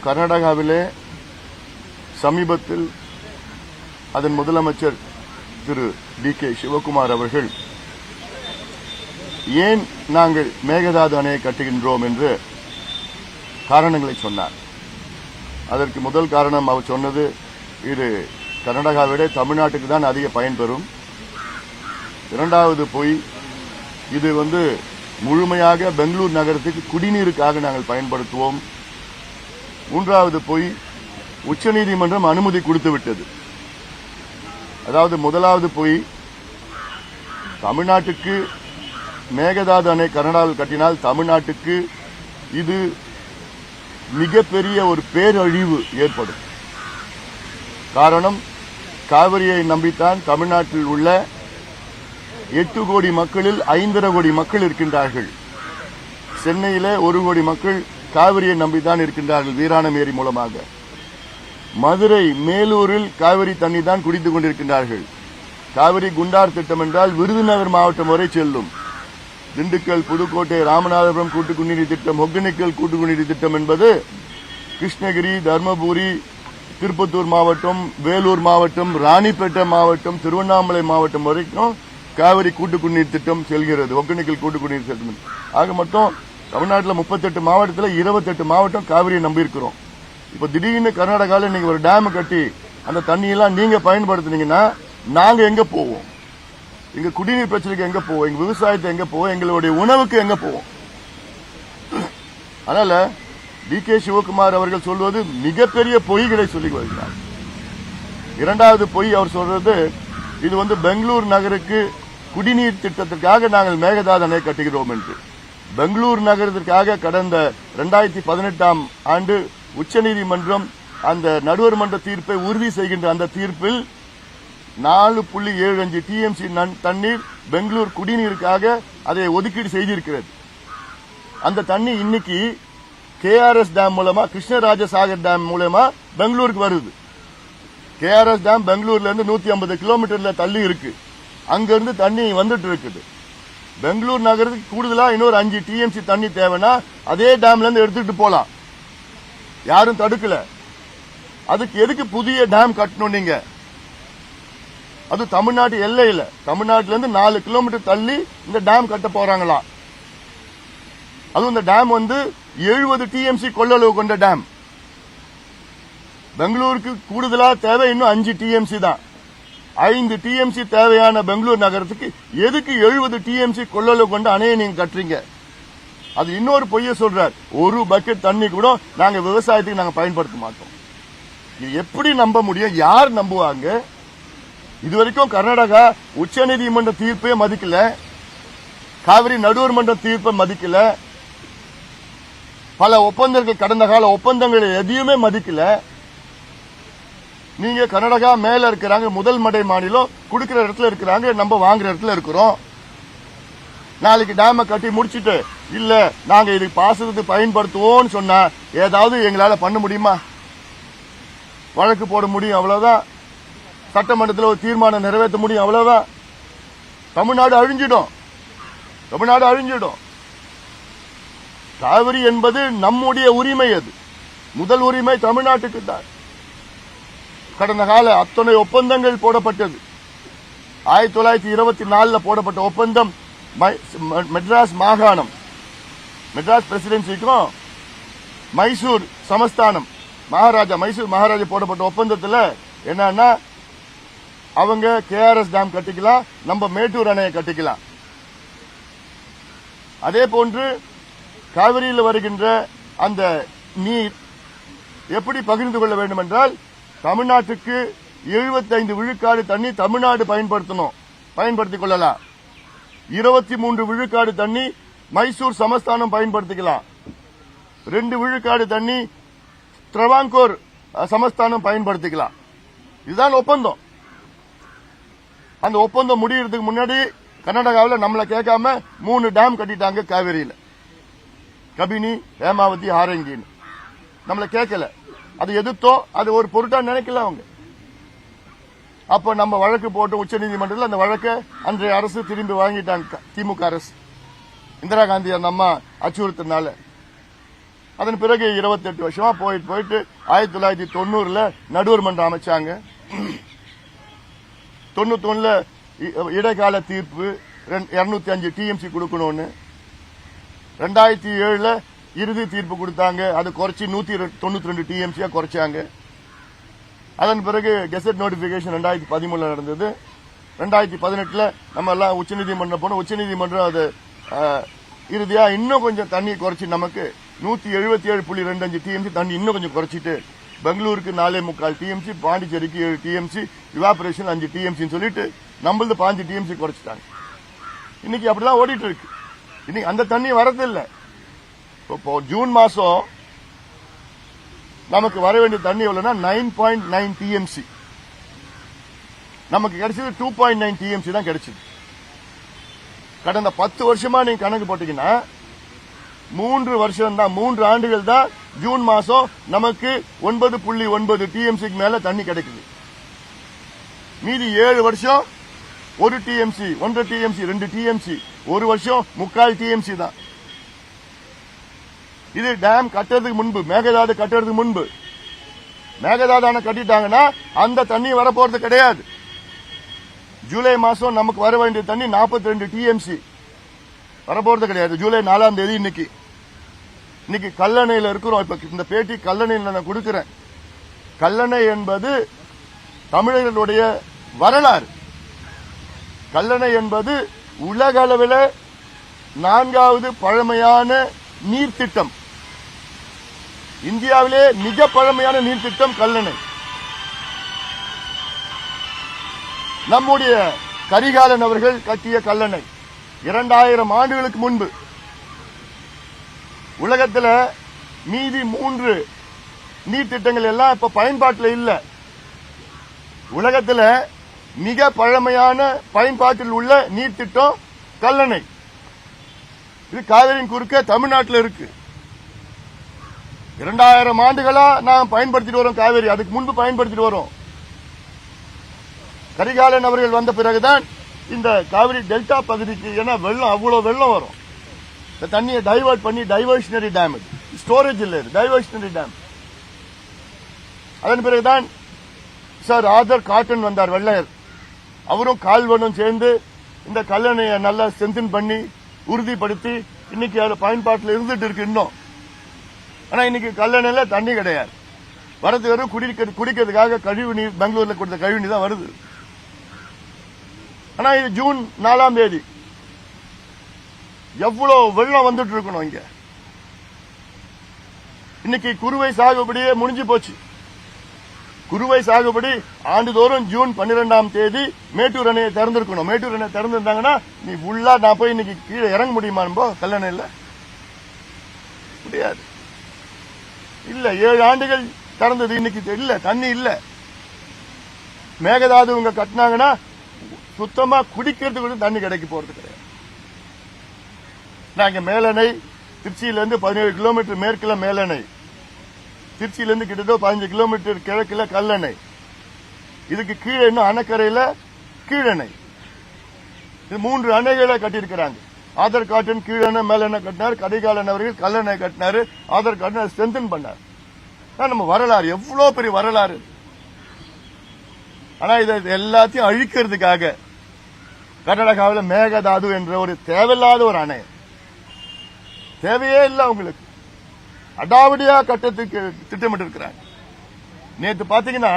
கர்நாடகாவிலே சமீபத்தில் அதன் முதலமைச்சர் திரு டி.கே. சிவகுமார் அவர்கள் ஏன் நாங்கள் மேகதாது அணையை கட்டுகின்றோம் என்று காரணங்களை சொன்னார். அதற்கு முதல் காரணம் அவர் சொன்னது, இது கர்நாடகாவிட தமிழ்நாட்டுக்கு தான் அதிக பயன்பெறும். இரண்டாவது போய் இது முழுமையாக பெங்களூர் நகரத்துக்கு குடிநீருக்காக நாங்கள் பயன்படுத்துவோம். மூன்றாவது போய் உச்சநீதிமன்றம் அனுமதி கொடுத்து விட்டது. அதாவது முதலாவது போய் தமிழ்நாட்டுக்கு மேகதாது அணை கர்நாடகாவில் கட்டினால் தமிழ்நாட்டுக்கு இது மிகப்பெரிய ஒரு பேரழிவு ஏற்படும். காரணம், காவிரியை நம்பித்தான் தமிழ்நாட்டில் உள்ள 8 கோடி மக்களில் 5.5 கோடி மக்கள் இருக்கின்றார்கள். சென்னையிலே 1 கோடி மக்கள் காவிரியை நம்பித்தான் இருக்கின்றார்கள் வீராணம் ஏரி மூலமாக. மதுரை, மேலூரில் காவிரி தண்ணி தான் குடித்துக் கொண்டிருக்கின்றார்கள். காவிரி குண்டார் திட்டம் என்றால் விருதுநகர் மாவட்டம் வரை செல்லும். திண்டுக்கல், புதுக்கோட்டை, ராமநாதபுரம் கூட்டு குடிநீர் திட்டம், ஒகேனக்கல் கூட்டு குடிநீர் திட்டம் என்பது கிருஷ்ணகிரி, தர்மபுரி, திருப்பத்தூர் மாவட்டம், வேலூர் மாவட்டம், ராணிப்பேட்டை மாவட்டம், திருவண்ணாமலை மாவட்டம் வரைக்கும் காவிரி கூட்டு குடிநீர் திட்டம் செல்கிறது. ஒகேனக்கல் கூட்டு குடிநீர் திட்டம். ஆக மொத்தம் தமிழ்நாட்டில் 38 மாவட்டத்தில் 28 மாவட்டம் காவிரியை நம்பியிருக்கிறோம். இப்ப திடீர்னு கர்நாடகாவில் நீங்க ஒரு டேம் கட்டி அந்த தண்ணியெல்லாம் நீங்க பயன்படுத்தினீங்கன்னா நாங்க எங்க போவோம்? எங்க குடிநீர் பிரச்சனைக்கு எங்க போவோம்? எங்க விவசாயத்தை எங்க போவோம்? எங்களுடைய உணவுக்கு எங்க போவோம்? அதனால டி.கே. சிவகுமார் அவர்கள் சொல்வது மிகப்பெரிய பொய்களை சொல்லி வருகிறார். இரண்டாவது பொய் அவர் சொல்றது, இது பெங்களூர் நகருக்கு குடிநீர் திட்டத்திற்காக நாங்கள் மேகதாது அணை கட்டுகிறோம் என்று. பெங்களூர் நகரத்திற்காக கடந்த 2018ஆம் ஆண்டு உச்சநீதிமன்றம் அந்த நடுவர் மன்ற தீர்ப்பை உறுதி செய்கின்ற அந்த தீர்ப்பில் 4.75 டிஎம்சி தண்ணீர் பெங்களூர் குடிநீருக்காக அதை ஒதுக்கீடு செய்திருக்கிறது. அந்த தண்ணி இன்னைக்கு கேஆர்எஸ் டேம் மூலமா, கிருஷ்ணராஜசாகர் டேம் மூலமா பெங்களூருக்கு வருது. கேஆர்எஸ் டேம் பெங்களூர்ல இருந்து 150 கிலோமீட்டர்ல தள்ளி இருக்கு. அங்கிருந்து தண்ணி வந்துட்டு இருக்குது. பெங்களூர் நகரத்துக்கு கூடுதலா இன்னொரு 5 டிஎம்சி தண்ணி தேவைன்னா அதே டேம்ல இருந்து எடுத்துட்டு போலாம். யாரும் தடுக்கல. அதுக்கு எதுக்கு புதிய டேம் கட்டணும்? நீங்க அது தமிழ்நாட்டு எல்லையில, தமிழ்நாட்டில இருந்து 4 கிலோமீட்டர் தள்ளி இந்த டேம் கட்ட போறாங்களா? அதுவும் இந்த டேம் 70 டிஎம்சி கொள்ளளவு கொண்ட டேம். பெங்களூருக்கு கூடுதலா தேவை இன்னும் 5 டிஎம்சி தான். 5 டிஎம்சி தேவையான பெங்களூர் நகரத்துக்கு எதுக்கு 70 டிஎம்சி கொள்ளளவு கொண்ட அணையை நீங்க கட்டுறீங்க? அது இன்னொரு பொய்ய சொல்றார். ஒரு பக்கெட் தண்ணி கூட நாங்க விவசாயத்துக்கு நாங்க பயன்படுத்த மாட்டோம். இது எப்படி நம்ப முடியும்? யார் நம்புவாங்க? இதுவரைக்கும் கர்நாடகா உச்சநீதிமன்ற தீர்ப்பே மதிக்கல, காவிரி நடுவர் மன்ற தீர்ப்பை மதிக்கல, பல ஒப்பந்தங்கள், கடந்த கால ஒப்பந்தங்கள் எதையுமே மதிக்கல. நீங்க கர்நாடகா மேல இருக்கிறாங்க, முதல் மடை மாநிலம், குடுக்கிற இடத்துல இருக்கிறாங்க, நம்ம வாங்குற இடத்துல இருக்கிறோம். நாளைக்கு டேம கட்டி முடிச்சிட்டு இல்ல நாங்க இதுக்கு பாசனத்துக்கு பயன்படுத்துவோம் சொன்னா ஏதாவது எங்களால பண்ண முடியுமா? வழக்கு போட முடியும், அவ்வளவுதான். சட்டமன்றத்தில் ஒரு தீர்மானம் நிறைவேற்ற முடியும், அவ்வளவுதான். தமிழ்நாடு அழிஞ்சிடும், தமிழ்நாடு அழிஞ்சிடும். காவிரி என்பது நம்முடைய உரிமை. அது முதல் உரிமை தமிழ்நாட்டுக்கு தான். கடந்த கால அத்தனை ஒப்பந்தங்கள் போடப்பட்டது. 1924 போடப்பட்ட ஒப்பந்தம் மெட்ராஸ் மாகாணம், மெட்ராஸ் பிரசிடென்சிக்கும் மைசூர் சமஸ்தானம் மகாராஜா, மைசூர் மகாராஜா போடப்பட்ட ஒப்பந்தத்தில் என்னன்னா, அவங்க கேஆர்எஸ் டேம் கட்டிக்கலாம், நம்ம மேட்டூர் அணையை கட்டிக்கலாம். அதே போன்று காவிரியில் வருகின்ற அந்த நீர் எப்படி பகிர்ந்து கொள்ள வேண்டும் என்றால், தமிழ்நாட்டுக்கு 75 விழுக்காடு தண்ணி தமிழ்நாடு பயன்படுத்திக் கொள்ளலாம். 23 விழுக்காடு தண்ணி மைசூர் சமஸ்தானம் பயன்படுத்திக்கலாம். 2 விழுக்காடு தண்ணி ட்ரவாங்கூர் சமஸ்தானம் பயன்படுத்திக்கலாம். இதுதான் ஒப்பந்தம். அந்த ஒப்பந்தம் முடியறதுக்கு முன்னாடி கர்நாடகாவில் நம்மளை கேட்காம 3 டேம் கட்டிட்டாங்க காவிரியில். கபினி, ஹேமாவதி, ஹாரங்கின்னு நம்மளை கேட்கல. அது எதிர்த்தோம், அது ஒரு பொருட்டா நினைக்கல அவங்க. அப்ப நம்ம வழக்கு போட்டு உச்சநீதிமன்றத்தில் அந்த வழக்கை அன்றைய அரசு திரும்பி வாங்கிட்டாங்க. திமுக அரசு, இந்திரா காந்தி அந்த அம்மா அச்சுறுத்தினால. அதன் பிறகு 28 வருஷமா போயிட்டு 1990 நடுவர் மன்றம் அமைச்சாங்க. 91 இடைக்கால தீர்ப்பு 205 டிஎம்சி கொடுக்கணும்னு. 2007 இறுதி தீர்ப்பு கொடுத்தாங்க. அது குறைச்சி 192 டிஎம்சியா குறைச்சாங்க. அதன் பிறகு கெசட் நோட்டிபிகேஷன் 2013 நடந்தது. 2018 நம்ம எல்லாம் உச்சநீதிமன்றம் போனோம். உச்சநீதிமன்றம் அது இறுதியா இன்னும் கொஞ்சம் தண்ணி குறைச்சி நமக்கு 177.25 டிஎம்சி தண்ணி இன்னும் கொஞ்சம் குறைச்சிட்டு பெங்களூருக்கு 4.25 டிஎம்சி, பாண்டிச்சேரிக்கு 7 டிஎம்சி, இவாபரேஷன் 5 டிஎம்சி சொல்லிட்டு நம்மளது 5 டிஎம்சி குறைச்சிட்டாங்க. இன்னைக்கு அப்படிதான் ஓடிட்டு இருக்கு. இன்னைக்கு அந்த தண்ணி வரதில்லை. இப்போ ஜூன் மாசம் நமக்கு வர வேண்டிய தண்ணி எவ்வளவுனா 9.9 டிஎம்சி. நமக்கு கிடைச்சது 2.9 டிஎம்சி தான் கிடைச்சது. கடந்த 10 வருஷமா நீங்க கணக்கு போட்டீங்கன்னா 3 வருஷம் தான், 3 ஆண்டுகள் தான் ஜூன் மாசம் நமக்கு 9.9 டிஎம்சிக்கு மேல தண்ணி கிடைக்குது. மீதி 7 வருஷம் 1 டிஎம்சி, 1.5 டிஎம்சி, 2 டிஎம்சி, ஒரு வருஷம் 3/4 டிஎம்சி தான். இது டேம் கட்டுறதுக்கு முன்பு, மேகதாது கட்டுறதுக்கு முன்பு. மேகதாது அணை கட்டிட்டாங்கன்னா அந்த தண்ணி வரப்போறது கிடையாது. ஜூலை மாசம் நமக்கு வர வேண்டிய தண்ணி 42 டிஎம்சி வரப்போறது கிடையாது. ஜூலை 4ஆம் தேதி இன்னைக்கு கல்லணையில் இருக்கிறோம். இப்ப இந்த பேட்டி கல்லணையில் நான் கொடுக்கிறேன். கல்லணை என்பது தமிழர்களுடைய வரலாறு. கல்லணை என்பது உலக அளவில் 4வது பழமையான நீர்த்திட்டம். இந்தியாவிலே மிக பழமையான நீர்த்திட்டம் கல்லணை. நம்முடைய கரிகாலன் அவர்கள் கட்டிய கல்லணை 2000 ஆண்டுகளுக்கு முன்பு. உலகத்தில் மீதி 3 நீர்த்திட்டங்கள் எல்லாம் இப்ப பயன்பாட்டில் இல்ல. உலகத்தில் மிக பழமையான பயன்பாட்டில் உள்ள நீர்த்திட்டம் கல்லணை. இது காவிரியின் குறுக்க தமிழ்நாட்டில் இருக்கு. 2000 ஆண்டுகளா நாம் பயன்படுத்திட்டு வரோம் காவிரி. அதுக்கு முன்பு பயன்படுத்திட்டு வரோம். கரிகாலன் அவர்கள் வந்த பிறகுதான் இந்த காவிரி டெல்டா பகுதிக்கு, ஏன்னா வெள்ளம் அவ்வளவு வெள்ளம் வரும், இந்த தண்ணியை டைவர்ட் பண்ணி டைவர்ஷனரி டேம், ஸ்டோரேஜ் இல்ல, டைவர்ஷனரி டேம். அதன் பிறகுதான் சார் ஆதர் காட்டன் வந்தார், வெள்ளையர். அவரும் கால்வனும் சேர்ந்து இந்த கல்லணையை நல்லா ஸ்ட்ரென்தன் பண்ணி உறுதிப்படுத்தி இன்னைக்கு அது பயன்பாட்டில் இருந்துட்டு இருக்கு இன்னும். ஆனா இன்னைக்கு கல்லணையில தண்ணி கிடையாது. வரது வெறும் குடிக்கிறதுக்காக கழிவு நீர், பெங்களூர்ல கொடுத்த கழிவு நீர் தான் வருது. ஆனா இது ஜூன் 4ஆம் தேதி. எவ்வளவு வெள்ளம் வந்துட்டு இருக்கணும் இங்க. இன்னைக்கு குறுவை சாகுபடியே முடிஞ்சு போச்சு. குறுவை சாகுபடி ஆண்டுதோறும் ஜூன் 12ஆம் தேதி மேட்டூர் அணையை திறந்திருக்கணும். மேட்டூர் அணையை திறந்திருந்தாங்கன்னா நீ ஃபுல்லா நான் போய் இன்னைக்கு கீழே இறங்க முடியுமா? கல்லணையில் முடியாது. இல்ல 7 ஆண்டுகள் திறந்தது, இன்னைக்கு இல்ல, தண்ணி இல்ல. மேகதாது இவங்க கட்டினாங்கன்னா சுத்தமா குடிக்கிறதுக்கு கூட தண்ணி கிடைக்க போறது கிடையாது. நாங்க மேலணை திருச்சியிலிருந்து 17 கிலோமீட்டர் மேற்குல மேலணை, திருச்சியிலிருந்து கிட்டத்தட்ட 15 கிலோமீட்டர் கிழக்குல கல்லணை, இதுக்கு கீழே இன்னும் அணைக்கரையில கீழணை. இது 3 அணைகளை கட்டியிருக்கிறாங்க. ஆதர் காட்டன் கீழணை மேலணை கட்டினார், கரிகாலன் அவர்கள் கல்லணை கட்டினாரு, ஆதர் காட்டன் ஸ்ட்ரென்தன் பண்ணார். நம்ம வரலாறு எவ்வளவு பெரிய வரலாறு. ஆனா இதை எல்லாத்தையும் அழிக்கிறதுக்காக கர்நாடகாவில் மேகதாது என்ற ஒரு தேவையில்லாத ஒரு அணை, தேவையே இல்லை அவங்களுக்கு, அடாவடியா கட்டத்துக்கு திட்டமிட்டு இருக்கிறாங்க. நேற்று பாத்தீங்கன்னா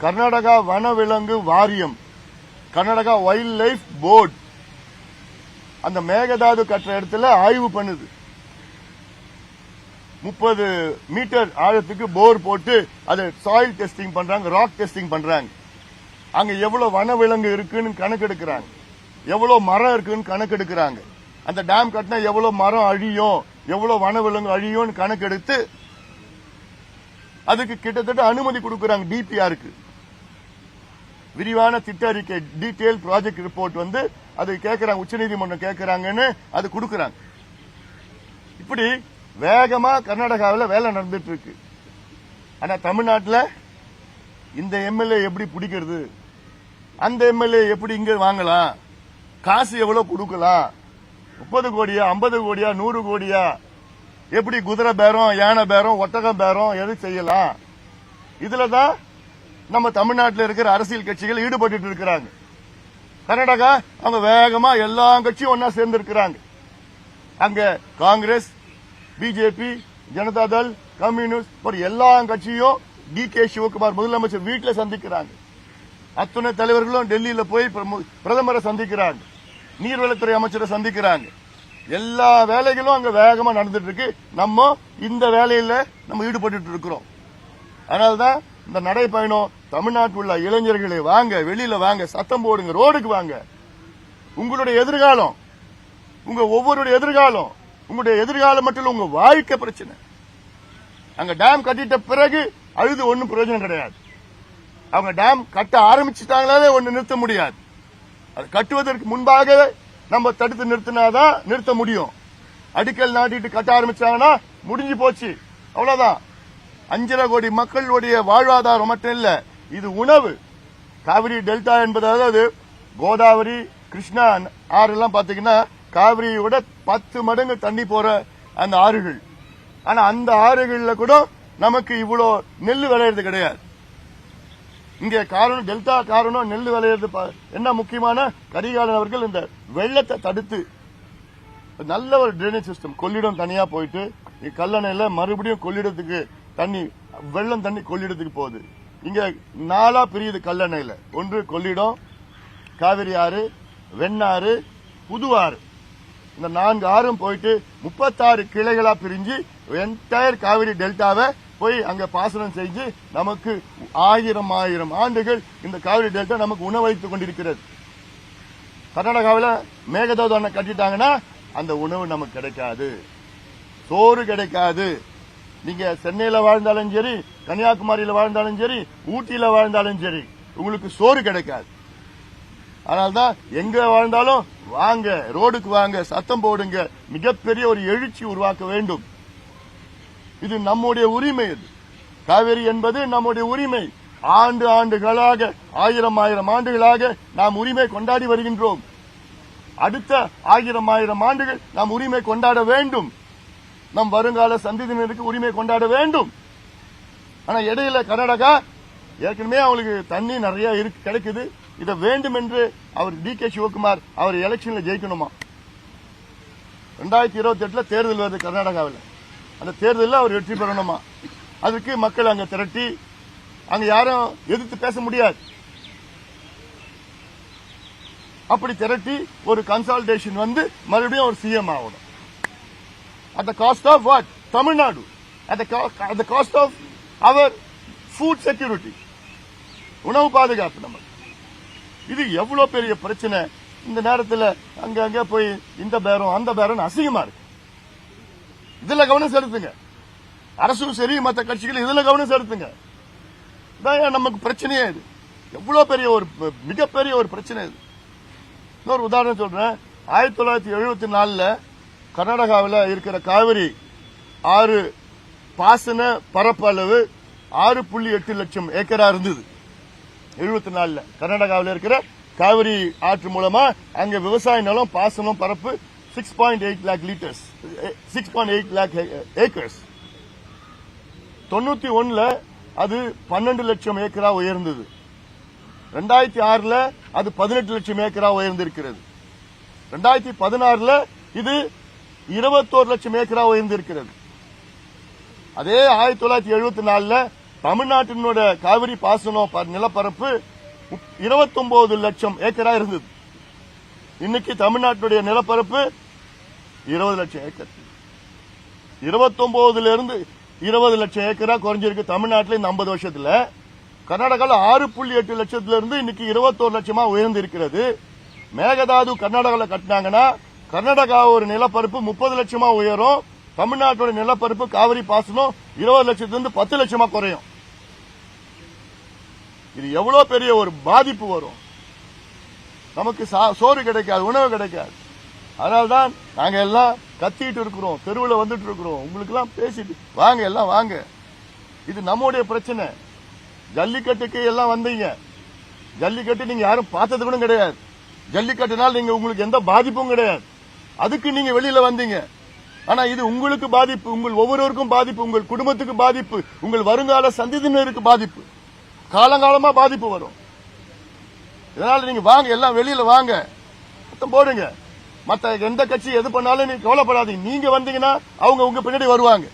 கர்நாடகா வனவிலங்கு வாரியம், கர்நாடகா வைல்ட் லைஃப் போர்டு அந்த மேகதாது கட்டுற இடத்துல ஆய்வு பண்ணுது. 30 மீட்டர் ஆழத்துக்கு போர் போட்டு அதை சாயில் டெஸ்டிங் பண்றாங்க, ராக் டெஸ்டிங் பண்றாங்க. அங்க எவ்வளவு வனவிலங்கு இருக்குன்னு கணக்கெடுக்கிறாங்க, எவ்வளவு மரம் இருக்குன்னு கணக்கெடுக்கிறாங்க. அந்த டேம் கட்டினா எவ்வளவு மரம் அழியும், எவ்வளவு வனவிலங்கு அழியும் கணக்கெடுத்து அதுக்கு கிட்டத்தட்ட அனுமதி கொடுக்கறாங்க. டிபிஆருக்கு விரிவான திட்ட அறிக்கை, டீடைல் ப்ராஜெக்ட் ரிப்போர்ட் வந்து அது கேட்கறாங்க, உச்சநீதிமன்றம் கேட்கறாங்கன்னு அது கொடுக்கறாங்க. இப்படி வேகமா கர்நாடகாவில் வேலை நடந்துட்டு இருக்கு. ஆனா தமிழ்நாட்டில் இந்த எம்எல்ஏ எப்படி பிடிக்கிறது, அந்த எம்எல்ஏ எப்படி இங்க வாங்கலாம், காசு எவ்வளவு கொடுக்கலாம், 30 கோடியா 50 கோடியா 100 கோடியா, எப்படி குதிரை பேரம், யானை பேரம், ஒட்டகம் பேரம் எது செய்யலாம். இதுலதான் நம்ம தமிழ்நாட்டில் இருக்கிற அரசியல் கட்சிகள் ஈடுபட்டு இருக்கிறாங்க. கர்நாடகா அவங்க வேகமா எல்லா கட்சியும் ஒன்னா சேர்ந்து இருக்கிறாங்க. அங்க காங்கிரஸ், பிஜேபி, ஜனதாதள், கம்யூனிஸ்ட் ஒரு எல்லா கட்சியும் டி.கே. சிவகுமார் முதலமைச்சர் வீட்டில் சந்திக்கிறாங்க. அத்துணை தலைவர்களும் டெல்லியில போய் பிரதமரை சந்திக்கிறாங்க, நீர்வளத்துறை அமைச்சரை சந்திக்கிறாங்க. எல்லா வேலைகளும் அங்க வேகமா நடந்துட்டு இருக்கு. நம்ம இந்த வேலையில நம்ம ஈடுபட்டு இருக்கிறோம். அதனால்தான் இந்த நடைப்பயணம் தமிழ்நாட்டில் உள்ள இளைஞர்களே வாங்க, வெளியில வாங்க, சத்தம் போடுங்க, ரோடுக்கு வாங்க. உங்களுடைய எதிர்காலம், உங்க ஒவ்வொருடைய எதிர்காலம், உங்களுடைய எதிர்காலம் மட்டும் உங்க வாழ்க்கை பிரச்சனை. அங்க டேம் கட்டிட்ட பிறகு அழுது ஒன்னும் பிரயோஜனம் கிடையாது. அவங்க டேம் கட்ட ஆரம்பிச்சுட்டாங்களே ஒன்னு நிறுத்த முடியாது. அது கட்டுவதற்கு முன்பாகவே நம்ம தடுத்து நிறுத்தினாதான் நிறுத்த முடியும். அடிக்கல் நாட்டிட்டு கட்ட ஆரம்பிச்சாங்கன்னா முடிஞ்சு போச்சு, அவ்வளவுதான். 5.5 கோடி மக்களுடைய வாழ்வாதாரம் மட்டும் இல்ல, இது உணவு. காவிரி டெல்டா என்பது, அதாவது கோதாவரி, கிருஷ்ணா ஆறு எல்லாம் பாத்தீங்கன்னா காவிரியோட 10 மடங்கு தண்ணி போற அந்த ஆறுகள். ஆனா அந்த ஆறுகள்ல கூட நமக்கு இவ்வளவு நெல் விளையிறது கிடையாது. இங்க காரணம் டெல்டா காரணம் நெல் விளையிறது என்ன முக்கியமான கரிகாலன் அவர்கள் இந்த வெள்ளத்தை தடுத்து நல்ல ஒரு டிரைனேஜ் சிஸ்டம், கொள்ளிடம் தனியா போயிட்டு கல்லணையில மறுபடியும் கொள்ளிடத்துக்கு தண்ணி, வெள்ளம் தண்ணி கொள்ளிடத்துக்கு போகுது. இங்க 4 பிரியுது கல்லணையில. ஒன்று கொள்ளிடம், காவிரி ஆறு, வெண்ணாறு, புதுவாறு. இந்த 4 ஆறும் போயிட்டு 36 கிளைகளா பிரிஞ்சு என்டையர் காவிரி டெல்டாவை போய் அங்க பாசனம் செஞ்சு நமக்கு 1000 ஆண்டுகள் இந்த காவிரி டெல்டா நமக்கு உணவளித்துக் கொண்டிருக்கிறது. கர்நாடகாவில் மேகதாது அணை கட்டிட்டாங்கன்னா அந்த உணவு நமக்கு கிடைக்காது, சோறு கிடைக்காது. நீங்க சென்னையில வாழ்ந்தாலும் சரி, கன்னியாகுமரியில வாழ்ந்தாலும் சரி, ஊட்டியில வாழ்ந்தாலும் சரி, உங்களுக்கு சோறு கிடைக்காது. அதனால்தான் எங்க வாழ்ந்தாலும் வாங்க, ரோடுக்கு வாங்க, சத்தம் போடுங்க, மிகப்பெரிய ஒரு எழுச்சி உருவாக்க வேண்டும். இது நம்முடைய உரிமை. இது காவிரி என்பது நம்முடைய உரிமை. ஆண்டுகளாக 1000 ஆண்டுகளாக நாம் உரிமை கொண்டாடி வருகின்றோம். அடுத்த 1000 ஆண்டுகள் நாம் உரிமை கொண்டாட வேண்டும். நம் வருங்கால சந்ததியினருக்கு உரிமை கொண்டாட வேண்டும். ஆனா இடையில கர்நாடகா ஏற்கனவே அவங்களுக்கு தண்ணி நிறைய கிடைக்குது. இதை வேண்டும் என்று அவர் டி.கே. சிவகுமார் அவர் எலெக்ஷன்ல ஜெயிக்கணுமா? 2028 தேர்தல் வருது கர்நாடகாவில். அந்த தேர்தலில் அவர் வெற்றி பெறணுமா? அதுக்கு மக்கள் அங்க திரட்டி, அங்க யாரும் எதிர்த்து பேச முடியாது, அப்படி திரட்டி ஒரு கன்சால்டேஷன் வந்து மறுபடியும் ஒரு சிஎம் ஆகணும். at the cost of what? Tamil Nadu. At the cost of our food security. உணவு பாதுகாப்பு நமக்கு. இது எவ்வளவு பெரிய பிரச்சனை. இந்த நேரத்தில் அங்க போய் இந்த பேரம் அந்த பேரம் அசிங்கமா இருக்கு. இதுல கவனம் செலுத்துங்க. அரசும் சரி, மற்ற கட்சிகள் இதுல கவனம் செலுத்துங்க. இதான் நமக்கு பிரச்சனையே. இது எவ்வளவு பெரிய ஒரு மிகப்பெரிய ஒரு பிரச்சனை. இது இன்னொரு உதாரணம் சொல்றேன். 1974 கர்நாடகாவில் இருக்கிற காவிரி ஆறு பாசன பரப்பளவு 6.8 லட்சம் ஏக்கரா இருந்தது. 74 கர்நாடகாவில் இருக்கிற காவிரி ஆற்று மூலமா அங்க விவசாய நிலம் பாசனம் பரப்பு 6.8 lakh liters, 6.8 lakh ஏக்கர்ஸ். 91 அது 12 லட்சம் ஏக்கரா உயர்ந்தது. 2006 அது 18 லட்சம் ஏக்கரா உயர்ந்திருக்கிறது. 2016 இது 21 லட்சம் ஏக்கரா உயர்ந்திருக்கிறது. அதே 1974 தமிழ்நாட்டினோட காவிரி பாசனம் நிலப்பரப்பு 29 லட்சம் ஏக்கரா இருந்தது. இன்னைக்கு தமிழ்நாட்டுடைய நிலப்பரப்பு 20 லட்சம் ஏக்கர். 29 இருந்து 20 லட்சம் ஏக்கரா குறைஞ்சிருக்கு தமிழ்நாட்டில் இந்த 50 வருஷத்துல. கர்நாடகாவில் 6.8 லட்சத்துல இருந்து இன்னைக்கு 21 லட்சமா உயர்ந்து இருக்கிறது. மேகதாது கர்நாடகாவில் கட்டினாங்கன்னா கர்நாடகா ஒரு நிலப்பரப்பு 30 லட்சமா உயரும். தமிழ்நாட்டோட நிலப்பரப்பு காவிரி பாசனம் 20 லட்சத்திலிருந்து 10 லட்சமா குறையும். இது எவ்வளவு பெரிய ஒரு பாதிப்பு வரும். நமக்கு சோறு கிடைக்காது, உணவு கிடைக்காது. அதனால்தான் நாங்க எல்லாம் கத்திட்டு இருக்கிறோம், தெருவில் வந்துட்டு இருக்கிறோம். உங்களுக்கு எல்லாம் பேசிட்டு வாங்க, எல்லாம் வாங்க. இது நம்முடைய பிரச்சனை. ஜல்லிக்கட்டுக்கு எல்லாம் வந்தீங்க. ஜல்லிக்கட்டு நீங்க யாரும் பார்த்தது கூட கிடையாது. ஜல்லிக்கட்டுனால் நீங்க உங்களுக்கு எந்த பாதிப்பும் கிடையாது. அதுக்கு நீங்க வெளியில வந்தீங்க. ஆனா இது உங்களுக்கு பாதிப்பு, உங்கள் ஒவ்வொருவருக்கும் பாதிப்பு, உங்கள் குடும்பத்துக்கு பாதிப்பு, உங்கள் வருங்கால சந்ததியினருக்கு பாதிப்பு, காலங்காலமா பாதிப்பு வரும். இதனால நீங்க வாங்க, எல்லாம் வெளியில வாங்க, சத்தம் போடுங்க. மத்த எந்த கட்சி எது பண்ணாலும் நீங்க கவலைப்படாதீங்க. நீங்க வந்தீங்கன்னா அவங்க உங்க பின்னாடி வருவாங்க.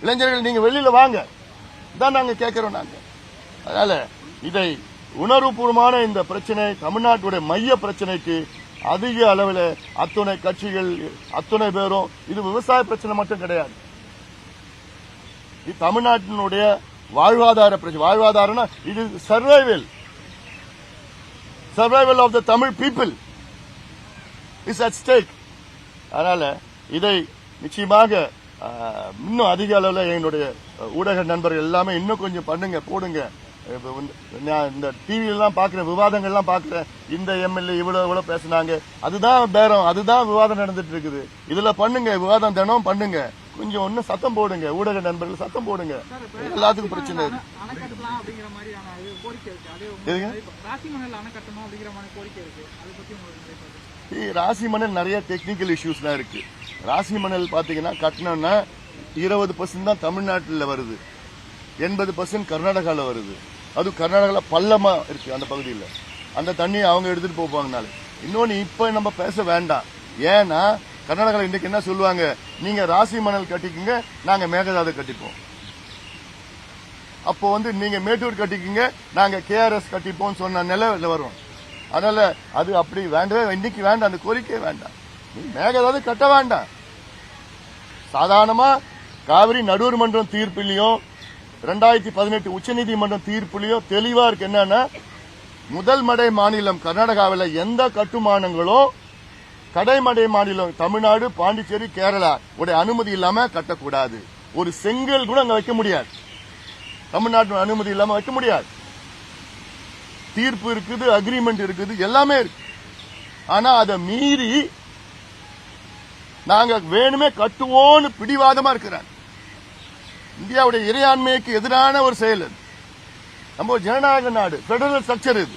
இளைஞர்கள் நீங்க வெளியில வாங்க தான் நாங்க கேட்கிறோம். நாங்க அதனால இதை உணர்வுபூர்வமான இந்த பிரச்சனை தமிழ்நாட்டுடைய மைய பிரச்சனைக்கு அதிக அளவில் அத்துணை கட்சிகள் அத்துணை பேரும், இது விவசாய பிரச்சனை மட்டும் கிடையாது, இது தமிழ்நாட்டினுடைய வாழ்வாதார பிரச்சனை. வாழ்வாதாரம்னா இது survival of the Tamil people is at stake. அதனால இதை நிச்சயமாக இன்னும் அதிக அளவில் என்னுடைய ஊடக நண்பர்கள் எல்லாமே இன்னும் கொஞ்சம் பண்ணுங்க, போடுங்க. இந்த டிவிலாம் பாக்குற விவாதங்கள்லாம் பாக்குறேன், இந்த எம்எல்ஏ இவ்வளவு பேசினாங்க, அதுதான் பேரம், அதுதான் விவாதம் நடந்துட்டு இருக்குது. இதுல பண்ணுங்க, விவாதம் தினம் பண்ணுங்க, கொஞ்சம் ஒன்னும் சத்தம் போடுங்க, ஊடக நண்பர்கள் சத்தம் போடுங்க. எல்லாத்துக்கும் பிரச்சனை இருக்கு. ராசி மணல் நிறைய டெக்னிக்கல் இஷ்யூஸ்லாம் இருக்கு. ராசி மணல் பாத்தீங்கன்னா கட்டணம்னா 20% தான் தமிழ்நாட்டில் வருது, 80% கர்நாடகாவில் வருது. அது கர்நாடகாவில் பள்ளமா இருக்கு அந்த பகுதியில், அந்த தண்ணியை அவங்க எடுத்துட்டு போவாங்கனால. இன்னொன்னு இப்ப நம்ம பேச வேண்டாம், ஏன்னா கர்நாடகாவில் இன்றைக்கு என்ன சொல்லுவாங்க, நீங்க ராசி மணல் கட்டிக்குங்க, நாங்க மேகதாது கட்டிப்போம். அப்போ நீங்க மேட்டூர் கட்டிக்குங்க, நாங்க கேஆர்எஸ் கட்டிப்போம் சொன்ன நிலை வரும். அதனால அது அப்படி வேண்டவே, இன்னைக்கு வேண்டாம், அந்த கோரிக்கை வேண்டாம். மேகதாது கட்ட வேண்டாம். சாதாரணமா காவிரி நடுவர் மன்றம் தீர்ப்பிலையும் 2018 உச்சநீதிமன்றம் தீர்ப்புலையும் தெளிவா இருக்கு. என்னன்னா, முதல் மடை மாநிலம் கர்நாடகாவில் எந்த கட்டுமானங்களும் கடைமடை மாநிலம் தமிழ்நாடு, பாண்டிச்சேரி, கேரளா உடைய அனுமதி இல்லாம கட்டக்கூடாது. ஒரு செங்கல் கூட அங்க வைக்க முடியாது, தமிழ்நாட்டு அனுமதி இல்லாம வைக்க முடியாது. தீர்ப்பு இருக்குது, அக்ரிமெண்ட் இருக்குது, எல்லாமே இருக்கு. ஆனா அதை மீறி நாங்க வேணுமே கட்டுவோன்னு பிடிவாதமா இருக்கிறாங்க. இந்தியாவுடைய இறையாண்மைக்கு எதிரான ஒரு செயல் அது. நம்ம ஜனநாயக நாடு, பெடரல் ஸ்ட்ரக்சர் இது.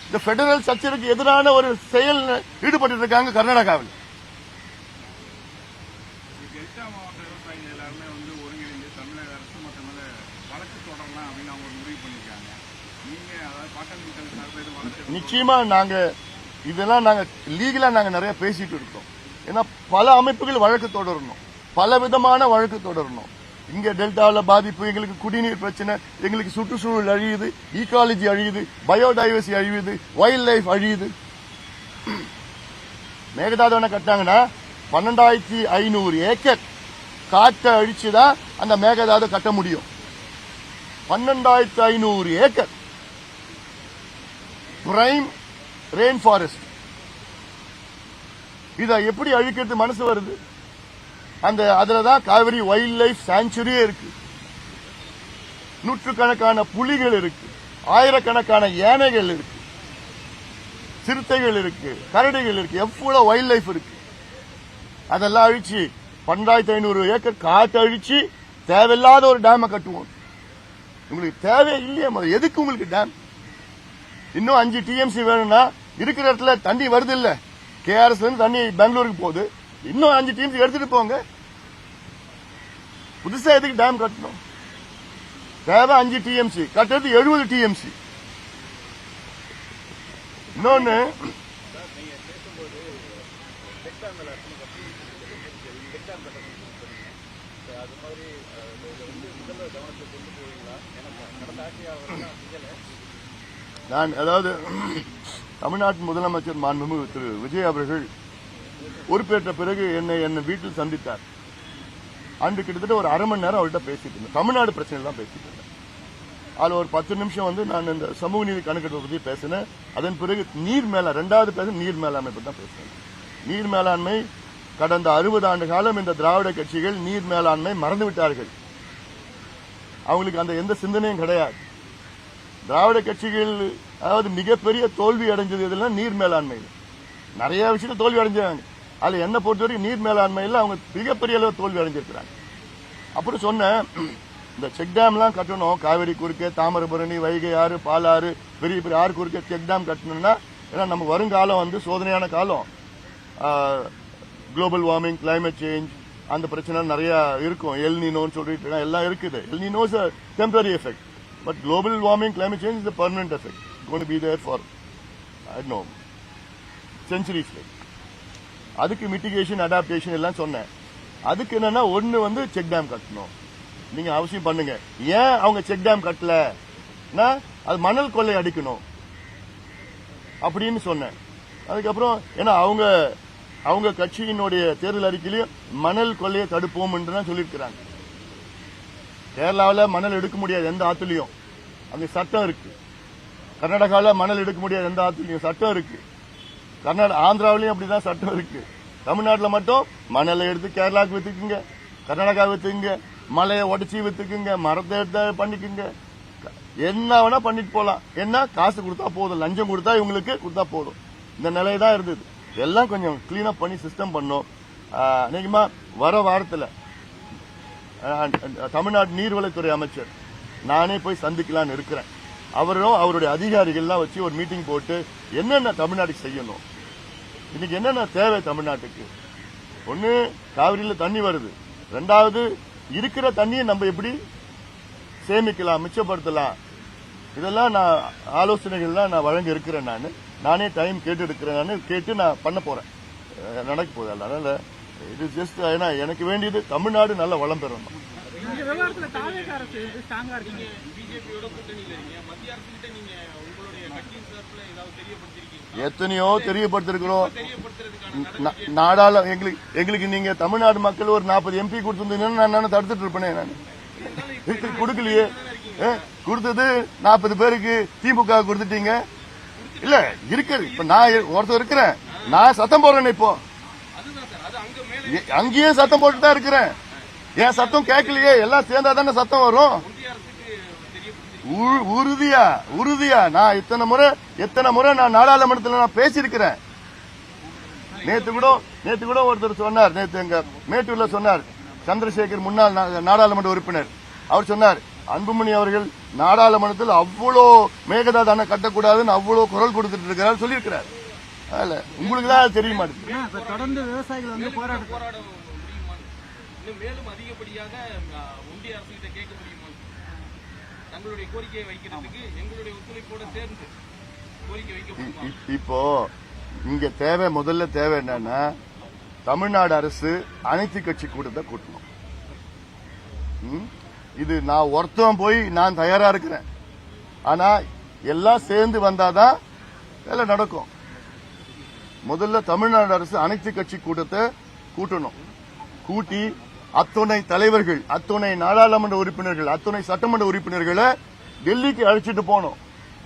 இந்த பெடரல் ஸ்ட்ரக்சருக்கு எதிரான ஒரு செயல் ஈடுபட்டு இருக்காங்க கர்நாடகாவில். நிச்சயமா நாங்க இதெல்லாம் நாங்க லீகலா நாங்க நிறைய பேசிட்டு இருக்கோம். ஏன்னா பல அமைப்புகள் வழக்கு தொடரணும், பல விதமான வழக்கு தொடரணும். இங்க டெல்டாவில் பாதிப்பு, எங்களுக்கு குடிநீர் பிரச்சனை, எங்களுக்கு சுற்றுச்சூழல் அழியுது, ஈகாலஜி அழியுது, பயோடைவர்சிட்டி அழியுது, வைல்ட் லைஃப் அழியுது. மேகதாது கட்டாங்கன்னா 12,500 ஏக்கர் காட்டை அழிச்சுதான் அந்த மேகதாது கட்ட முடியும். 12,500 ஏக்கர் பிரைம் ரெயின் ஃபாரஸ்ட். இதை எப்படி அழிக்கிறது மனசு வருது? அதுலதான் காவிரி வைல்ட் லைஃப் சாங்சுரியே இருக்கு. நூற்றுக்கணக்கான புலிகள் இருக்கு, ஆயிரக்கணக்கான யானைகள் இருக்கு, சிறுத்தைகள் இருக்கு, கரடிகள் இருக்கு, எவ்வளவு வைல்ட் லைஃப் இருக்கு. அதெல்லாம் அழிச்சு 12,500 ஏக்கர் காட்டு அழிச்சு தேவையில்லாத ஒரு டேமை கட்டுவோம். உங்களுக்கு தேவை இல்லையா? எதுக்கு உங்களுக்கு டேம்? இன்னும் 5 TMC வேணும்னா இருக்கிற இடத்துல தண்ணி வருது இல்ல, கேஆர்எஸ் தண்ணி பெங்களூருக்கு போகுது, இன்னும் 5 TMC எடுத்துட்டு போங்க. புதுசா எதுக்கு டேம் கட்டணும்? தேவை 5 TMC, கட்டுறது 70 TMC. இன்னொன்னு நான் அதாவது தமிழ்நாட்டின் முதலமைச்சர் மாண்புமிகு திரு விஜய் அவர்கள் பொறுப்பேற்ற பிறகு என்னை வீட்டில் சந்தித்தார். அன்று கிட்டத்தட்ட ஒரு அரை மணி நேரம் அவர்கிட்ட பேசிட்டு இருந்தேன், தமிழ்நாடு பிரச்சனை தான் பேசிட்டு இருந்தேன். அதில் ஒரு 10 நிமிஷம் நான் இந்த சமூக நீதி கணக்கெடுப்பை பற்றி பேசினேன். அதன் பிறகு ரெண்டாவது பேச நீர் மேலாண்மை பற்றி தான் பேசினேன். நீர் மேலாண்மை கடந்த 60 ஆண்டு காலம் இந்த திராவிட கட்சிகள் நீர் மேலாண்மை மறந்துவிட்டார்கள். அவங்களுக்கு அந்த எந்த சிந்தனையும் கிடையாது. திராவிட கட்சிகள் அதாவது மிகப்பெரிய தோல்வி அடைஞ்சது இதெல்லாம் நீர் மேலாண்மையில். நிறைய விஷயத்தில் தோல்வி அடைஞ்சாங்க. அதுல என்ன பொறுத்தவரைக்கும் நீர் மேலாண்மையில் அவங்க மிகப்பெரிய அளவு தோல்வி அடைஞ்சிருக்கிறாங்க. அப்புறம் சொன்னேன், இந்த செக் டேம்லாம் கட்டணும், காவிரி குறுக்கே, தாமிரபரணி, வைகை ஆறு, பாலாறு, பெரிய பெரிய ஆறு குறுக்கே செக் டேம் கட்டணும்னா, ஏன்னா நம்ம வருங்காலம் சோதனையான காலம். குளோபல் வார்மிங், கிளைமேட் சேஞ்ச், அந்த பிரச்சனை நிறைய இருக்கும். எல் நீனோன்னு சொல்லிட்டு எல்லாம் இருக்குது. L Niño is a temporary effect, but global warming, climate change is a permanent effect. It's going to be there for I don't know centuries. அதுக்கு மிட்டிகேஷன், அடாப்டேஷன் எல்லாம் சொன்னேன். அதுக்கு என்னன்னா ஒன்னு வந்து செக் டேம் கட்டணும். நீங்க அவசியம் பண்ணுங்க. ஏன் அவங்க செக் டேம் கட்டல? அது மணல் கொள்ளை அடிக்கணும் அப்படின்னு சொன்னேன். அதுக்கப்புறம் ஏன்னா அவங்க கட்சியினுடைய தேர்தல் அறிக்கையிலையும் மணல் கொள்ளையை தடுப்போம் என்று தான் சொல்லியிருக்கிறாங்க. கேரளாவில் மணல் எடுக்க முடியாது எந்த ஆத்துலயும், அங்க சட்டம் இருக்கு. கர்நாடகாவில் மணல் எடுக்க முடியாது எந்த ஆத்துலயும், சட்டம் இருக்கு. ஆந்திராவிலையும் அப்படிதான் சட்டம் இருக்கு. தமிழ்நாட்டில் மட்டும் மணலை எடுத்து கேரளாவுக்கு வித்துக்குங்க, கர்நாடகா வித்துக்குங்க, மலையை உடச்சி வித்துக்குங்க, மரத்தை எடுத்து பண்ணிக்குங்க, என்ன வேணா பண்ணிட்டு போலாம். என்ன காசு கொடுத்தா போதும், லஞ்சம் கொடுத்தா இவங்களுக்கு கொடுத்தா போதும். இந்த நிலையை தான் இருந்தது. எல்லாம் கொஞ்சம் கிளீன் அப் பண்ணி சிஸ்டம் பண்ணோம். நிஜமா வர வாரத்தில் தமிழ்நாடு நீர்வளத்துறை அமைச்சர் நானே போய் சந்திக்கலான்னு இருக்கிறேன். அவரும் அவருடைய அதிகாரிகள்லாம் வச்சு ஒரு மீட்டிங் போட்டு என்னென்ன தமிழ்நாட்டுக்கு செய்யணும், இன்னைக்கு என்னென்ன தேவை தமிழ்நாட்டுக்கு. ஒன்னு, காவிரியில் தண்ணி வருது. ரெண்டாவது, இருக்கிற தண்ணியை நம்ம எப்படி சேமிக்கலாம், மிச்சப்படுத்தலாம். இதெல்லாம் நான் ஆலோசனைகள்லாம் நான் வழங்க இருக்கிறேன். நானே டைம் கேட்டு இருக்கிறேன். கேட்டு நான் பண்ண போறேன். நடக்க போகுது. அதனால இது ஜஸ்ட் ஏன்னா எனக்கு வேண்டியது தமிழ்நாடு நல்ல வளம் பெறணும். எத்தனையோ தெரியப்படுத்திருக்கிறோம். எங்களுக்கு நீங்க தமிழ்நாடு மக்கள் ஒரு 40 MP கொடுத்திருந்தீங்கன்னா நான் தடுத்துட்டு இருப்பேனே. நான் கொடுக்கலையே. கொடுத்தது 40 பேருக்கு திமுக கொடுத்துட்டீங்க. இல்ல இருக்குது. இப்ப நான் ஒருத்தர் இருக்கிறேன், நான் சத்தம் போடுறேன். இப்போ அங்கேயும் சத்தம் போட்டு தான் இருக்கிறேன். என் சத்தம் கேட்கலையே. எல்லாம் சேர்ந்தா தானே சத்தம் வரும். உறுதியா நான் எத்தனை முறை நான் நாடாளுமன்றத்தில் நான் பேசியிருக்கிறேன். நேத்து கூட ஒருத்தர் சொன்னார், நேத்து எங்க மேட்டூர்ல சொன்னார், சந்திரசேகர் முன்னாள் நாடாளுமன்ற உறுப்பினர். அவர் சொன்னார், அன்புமணி அவர்கள் நாடாளுமன்றத்தில் அவ்வளோ மேகதாது அணை கட்டக்கூடாதுன்னு அவ்வளோ குரல் கொடுத்துட்டு இருக்கிறார் சொல்லியிருக்கிறார். அதனால உங்களுக்கு தான் தெரிய மாட்டேங்குது. தொடர்ந்து விவசாயிகள் வந்து போராட மேலும் அதிகப்படியாக ஒன்றிய அரசு கேட்க முடியுமா? தங்களுடைய கோரிக்கையை வைக்கிறதுக்கு எங்களுடைய ஒத்துழைப்போட சேர்ந்து கோரிக்கை வைக்க முடியுமா? இப்போ இங்க முதல்ல தேவை என்னன்னா, தமிழ்நாடு அரசு அனைத்து கட்சி கூட்டத்தை கூட்டணும். இது நான் ஒருத்தன் போய் நான் தயாரா இருக்கிறேன். ஆனா எல்லாம் சேர்ந்து வந்தாதான் வேலை நடக்கும். முதல்ல தமிழ்நாடு அரசு அனைத்து கட்சி கூட்டத்தை கூட்டணும். கூட்டி அத்துணை தலைவர்கள், அத்துணை நாடாளுமன்ற உறுப்பினர்கள், அத்துணை சட்டமன்ற உறுப்பினர்களை டெல்லிக்கு அழைச்சிட்டு போகணும்.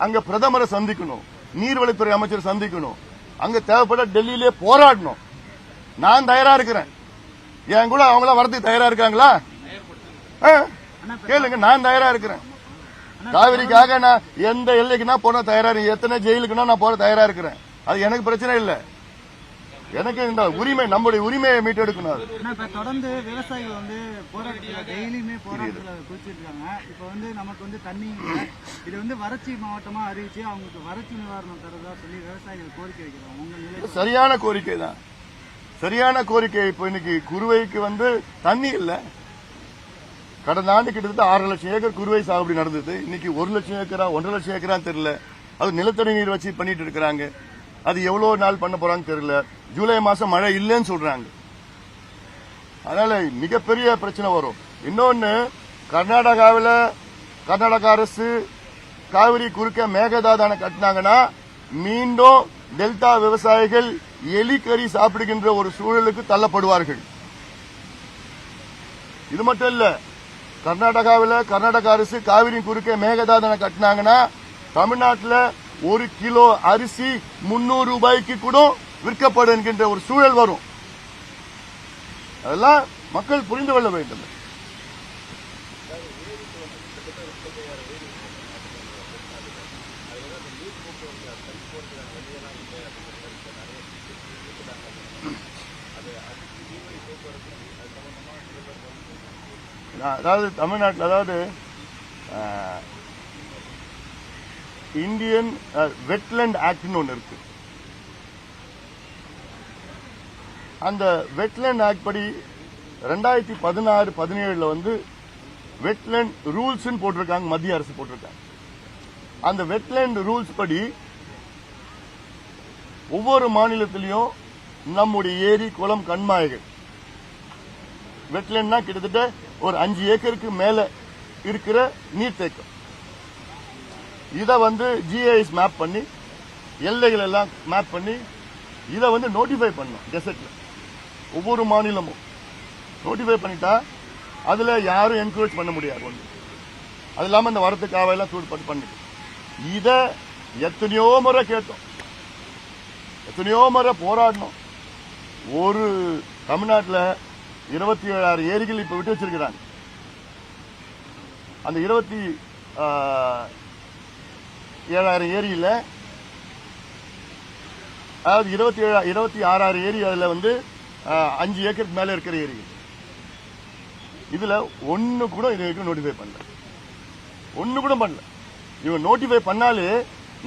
அங்க பிரதமரை சந்திக்கணும், நீர்வளத்துறை அமைச்சர் சந்திக்கணும். அங்க தேவைப்பட டெல்லியிலே போராடணும். நான் தயாரா இருக்கிறேன். என் கூட அவங்களாம் வரதுக்கு தயாரா இருக்காங்களா? கேளுங்க. நான் தயாரா இருக்கிறேன். காவிரிக்காக நான் எந்த எல்லைக்குன்னா போன தயாரா இருக்கேன். எத்தனை ஜெயிலுக்குன்னா நான் போற தயாரா இருக்கிறேன். அது எனக்கு பிரச்சனை இல்லை. எனக்கு இந்த உரிமை, நம்முடைய உரிமையை மீட்டெடுக்கணும். தொடர்ந்து விவசாயிகள் வந்து போராட்டத்தில் டெய்லியுமே போராட்டத்தில் குறிச்சிருக்காங்க. இப்ப வந்து நமக்கு வந்து தண்ணி இது வந்து வறட்சி மாவட்டமா அறிவிச்சு அவங்களுக்கு வறட்சி நிவாரணம் தரதா சொல்லி விவசாயிகள் கோரிக்கை வைக்கிறாங்க. உங்க நிலை சரியான கோரிக்கை தான், சரியான கோரிக்கை. இப்ப இன்னைக்கு குறுவைக்கு வந்து தண்ணி இல்லை. கடந்த ஆண்டு கிட்டத்தட்ட 6 லட்சம் ஏக்கர் குறுவை சாகுபடி நடந்தது. இன்னைக்கு 1 லட்சம் ஏக்கரா 1.5 லட்சம் ஏக்கரா தெரியல. அது நிலத்தடி நீர் வச்சு பண்ணிட்டு இருக்கிறாங்க. அது எவ்வளவு நாள் பண்ண போறாங்க தெரியல. ஜூலை மாசம் மழை இல்லைன்னு சொல்றாங்க. அதனால மிகப்பெரிய பிரச்சனை வரும். இன்னொன்னு, கர்நாடக அரசு காவிரி குறுக்க மேகதாது அணை கட்டினாங்கன்னா மீண்டும் டெல்டா விவசாயிகள் எலிக்கறி சாப்பிடுகின்ற ஒரு சூழலுக்கு தள்ளப்படுவார்கள். இது மட்டும் இல்ல, கர்நாடக அரசு காவிரி குறுக்க மேகதாது அணை கட்டினாங்கன்னா தமிழ்நாட்டில் 1 கிலோ அரிசி 300 ரூபாய்க்கு கூட விற்கப்படும் என்கின்ற ஒரு சூழல் வரும். அதெல்லாம் மக்கள் புரிந்து கொள்ள வேண்டும். அதாவது தமிழ்நாட்டில், அதாவது இந்தியன் வெட்லேண்ட் ஆக்ட்னு ஒன்று இருக்கு. அந்த வெட்லேண்ட் ஆக்ட் படி 2016-17 வந்து வெட்லேண்ட் ரூல்ஸ் போட்டிருக்காங்க, மத்திய அரசு போட்டிருக்காங்க. அந்த வெட்லேண்ட் ரூல்ஸ் படி ஒவ்வொரு மாநிலத்திலையும் நம்முடைய ஏரி, குளம், கண்மாய்கள், வெட்லேண்ட்னா கிட்டத்தட்ட ஒரு 5 ஏக்கருக்கு மேல இருக்கிற நீர்த்தேக்கம், இதை வந்து ஜிஐஎஸ் மேப் பண்ணி, எல்லைகள் எல்லாம் மேப் பண்ணி, இதை வந்து நோட்டிஃபை பண்ணணும் கெசட்ல. ஒவ்வொரு மாநிலமும் நோட்டிஃபை பண்ணிட்டா அதுல யாரும் என்கரேஜ் பண்ண முடியாது. ஒன்று அது இல்லாம இந்த வரத்து காவையெல்லாம் சூடு பண்ணிட்டு இத எத்தனையோ முறை கேட்டோம், எத்தனையோ முறை போராடணும். ஒரு தமிழ்நாட்டில் 27,000 ஏரிகள் இப்ப விட்டு வச்சிருக்கிறாங்க. அந்த 27,000 ஏரியில அதாவது 26,000 ஏரி அதுல வந்து 5 ஏக்கருக்கு மேல இருக்கிற ஏரிகள். இதுல ஒன்னு கூட இது வரைக்கும் நோட்டிஃபை பண்ணல, ஒன்னு கூட பண்ணல. இவங்க நோட்டிஃபை பண்ணாலே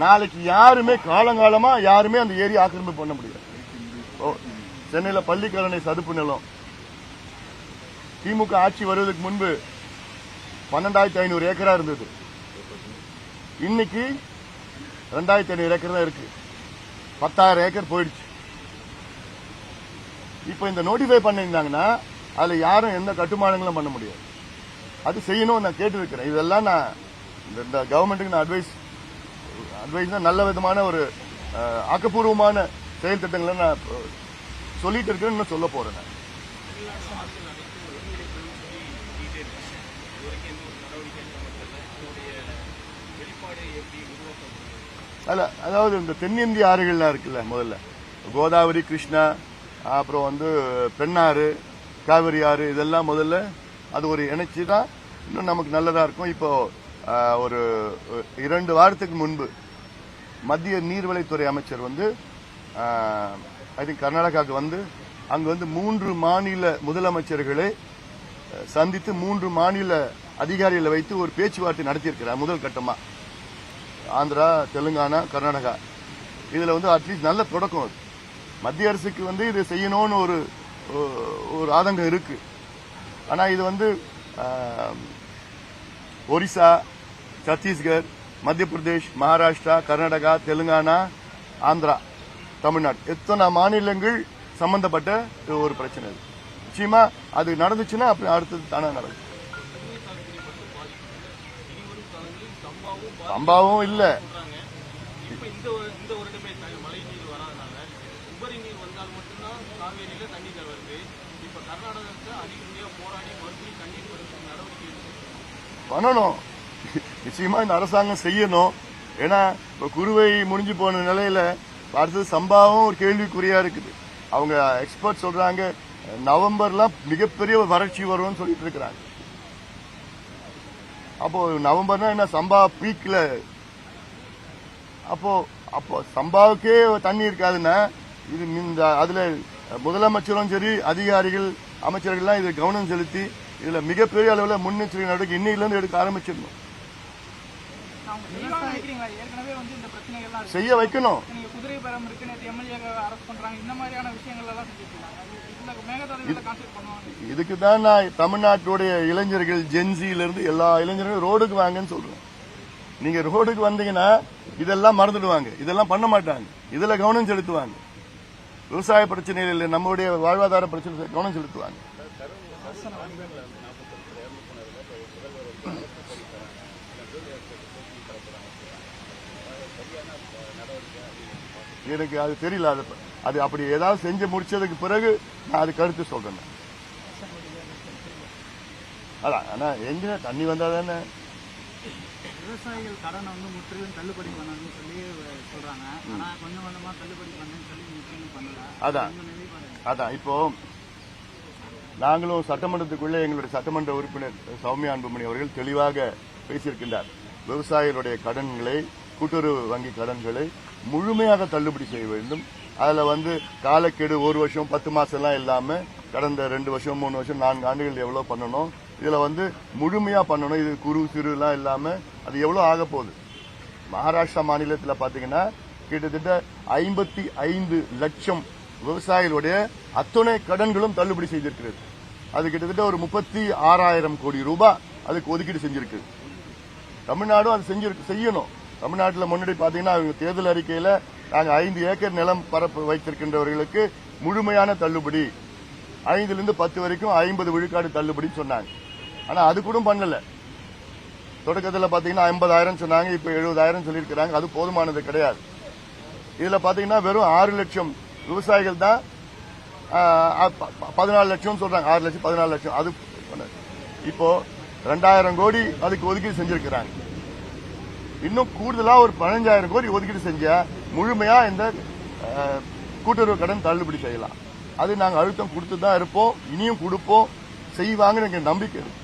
நாளைக்கு யாருமே காலங்காலமா யாருமே அந்த ஏரி ஆக்கிரமிப்பு பண்ண முடியாது. சென்னையில பள்ளிக்கரணை சதுப்பு நிலம் திமுக ஆட்சி வருவதற்கு முன்பு 12,500 ஏக்கரா இருந்தது. இன்னைக்கு 2,500 ஏக்கர் தான் இருக்கு. 10,000 ஏக்கர் போயிடுச்சு. இப்ப இந்த நோட்டிஃபை பண்ணிருந்தாங்கன்னா அதுல யாரும் எந்த கட்டுமானங்களும் பண்ண முடியாது. அது செய்யணும் நான் கேட்டு இருக்கிறேன். இதெல்லாம் நான் இந்த கவர்மெண்ட்டுக்கு நான் அட்வைஸ் நல்ல விதமான ஒரு ஆக்கப்பூர்வமான செயல் திட்டங்களை நான் சொல்லிட்டு இருக்கேன்னு சொல்ல போறேன். அதாவது இந்த தென்னிந்திய ஆறுகள்லாம் இருக்குல்ல, முதல்ல கோதாவரி, கிருஷ்ணா, அப்புறம் வந்து பெண்ணாறு, காவிரி ஆறு, இதெல்லாம் முதல்ல அது ஒரு இணைச்சி தான் இன்னும் நமக்கு நல்லதா இருக்கும். இப்போ ஒரு 2 வாரத்துக்கு முன்பு மத்திய நீர்வளத்துறை அமைச்சர் வந்து ஐ திங்க் கர்நாடகாவுக்கு வந்து அங்க வந்து 3 மாநில முதலமைச்சர்களை சந்தித்து 3 மாநில அதிகாரிகளை வைத்து ஒரு பேச்சுவார்த்தை நடத்தியிருக்கிறார். முதல் கட்டமா ஆந்திரா, தெலுங்கானா, கர்நாடகா. இதுல வந்து அட்லீஸ்ட் நல்ல தொடக்கம். அது மத்திய அரசுக்கு வந்து இது செய்யணும்னு ஒரு ஆதங்கம் இருக்கு. ஆனா இது வந்து ஒரிசா, சத்தீஸ்கர், மத்திய பிரதேஷ், மகாராஷ்டிரா, கர்நாடகா, தெலுங்கானா, ஆந்திரா, தமிழ்நாடு, எத்தனை மாநிலங்கள் சம்பந்தப்பட்ட ஒரு பிரச்சனை. நிச்சயமா அது நடந்துச்சுன்னா அப்படி அடுத்தது தானே நடக்கும். சம்பாவும் இல்ல. பண்ணணும், நிச்சயமா இந்த அரசாங்கம் செய்யணும். ஏன்னா இப்ப குறுவை முடிஞ்சு போன நிலையில அடுத்தது சம்பாவும் ஒரு கேள்விக்குறியா இருக்குது. அவங்க எக்ஸ்பர்ட் சொல்றாங்க நவம்பர்லாம் மிகப்பெரிய வறட்சி வரும்னு சொல்லிட்டு இருக்கிறாங்க. அப்போ நவம்பர்னா என்ன, சம்பா பீக்ல. அப்போ சம்பாவுக்கே தண்ணி இருக்காதுன்னா இது இந்த அதுல முதலமைச்சரும் சரி, அதிகாரிகள், அமைச்சர்கள்லாம் இது கவனம் செலுத்தி இதுல மிகப்பெரிய அளவில் முன்னெச்சரிக்கை நடவடிக்கை இன்னையில இருந்து எடுக்க ஆரம்பிச்சிடணும், செய்ய வைக்கணும். இதுக்கு தான் நான் தமிழ்நாட்டுடைய இளைஞர்கள், ஜென்சியில இருந்து எல்லா இளைஞர்களும் ரோடுக்கு வாங்கன்னு சொல்றேன். நீங்க ரோடுக்கு வந்தீங்கன்னா இதெல்லாம் மறந்துடுவாங்க, இதெல்லாம் பண்ண மாட்டாங்க, இதுல கவனம் செலுத்துவாங்க. விவசாய பிரச்சனைகள், நம்மளுடைய வாழ்வாதார பிரச்சனை கவனம் செலுத்துவாங்க. எனக்கு அது தெரியல. அது அப்படி ஏதாவது செஞ்சு முடிச்சதுக்கு பிறகு நான் அது கருத்து சொல்றேன். அதான் ஆனா எங்க தண்ணி வந்தா தானே. விவசாயிகள் கடன் வந்து முற்றிலும் தள்ளுபடி பண்ணணும்னு சொல்லி சொல்றாங்க. ஆனா கொஞ்சம் கொஞ்சமா தள்ளுபடி பண்ணுன்னு சொல்லி முற்றிலும் பண்ணல. அதான் இப்போ நாங்களும் சட்டமன்றத்துக்குள்ளே எங்களுடைய சட்டமன்ற உறுப்பினர் சௌமியா அன்புமணி அவர்கள் தெளிவாக பேசியிருக்கின்றார். விவசாயிகளுடைய கடன்களை, கூட்டுறவு வங்கி கடன்களை முழுமையாக தள்ளுபடி செய்ய வேண்டும். அதுல வந்து காலக்கெடு 1 வருஷம் 10 மாசம் எல்லாம் இல்லாம கடந்த 2 வருஷம் 3 வருஷம் 4 ஆண்டுகள் எவ்வளவு பண்ணணும், இதுல வந்து முழுமையா பண்ணணும். இது குறு சிறு எல்லாம் இல்லாம அது எவ்வளவு ஆக போகுது. மகாராஷ்டிரா மாநிலத்தில் பாத்தீங்கன்னா கிட்டத்தட்ட 55 லட்சம் விவசாயிகளுடைய அத்துணை கடன்களும் தள்ளுபடி செய்திருக்கிறது. அது கிட்டத்தட்ட ஒரு 36,000 கோடி ரூபாய் அதுக்கு ஒதுக்கீடு செஞ்சிருக்கு. தமிழ்நாடும் அது செய்யணும். தமிழ்நாட்டில் முன்னாடி பாத்தீங்கன்னா தேர்தல் அறிக்கையில நாங்க 5 ஏக்கர் நிலம் பரப்பு வைத்திருக்கின்றவர்களுக்கு முழுமையான தள்ளுபடி 5லிருந்து 10 வரைக்கும் 50 விழுக்காடு தள்ளுபடி சொன்னாங்க. ஆனா அது கூட பண்ணல. தொடக்கத்தில் பாத்தீங்கன்னா 50,000 சொன்னாங்க, இப்ப 70,000 சொல்லியிருக்கிறாங்க. அது போதுமானது கிடையாது. இதுல பாத்தீங்கன்னா வெறும் 6 லட்சம் விவசாயிகள் தான் 14 லட்சம் சொல்றாங்க. 6 லட்சம் 14 லட்சம். அது இப்போ 2,000 கோடி அதுக்கு ஒதுக்கீடு செஞ்சிருக்கிறாங்க. இன்னும் கூடுதலா ஒரு 15,000 கோடி ஒதுக்கீடு செஞ்சா முழுமையா இந்த கூட்டுறவு கடன் தள்ளுபடி செய்யலாம். அது நாங்கள் அழுத்தம் கொடுத்து தான் இருப்போம், இனியும் கொடுப்போம், செய்வாங்கன்னு எனக்கு நம்பிக்கை இருக்கு.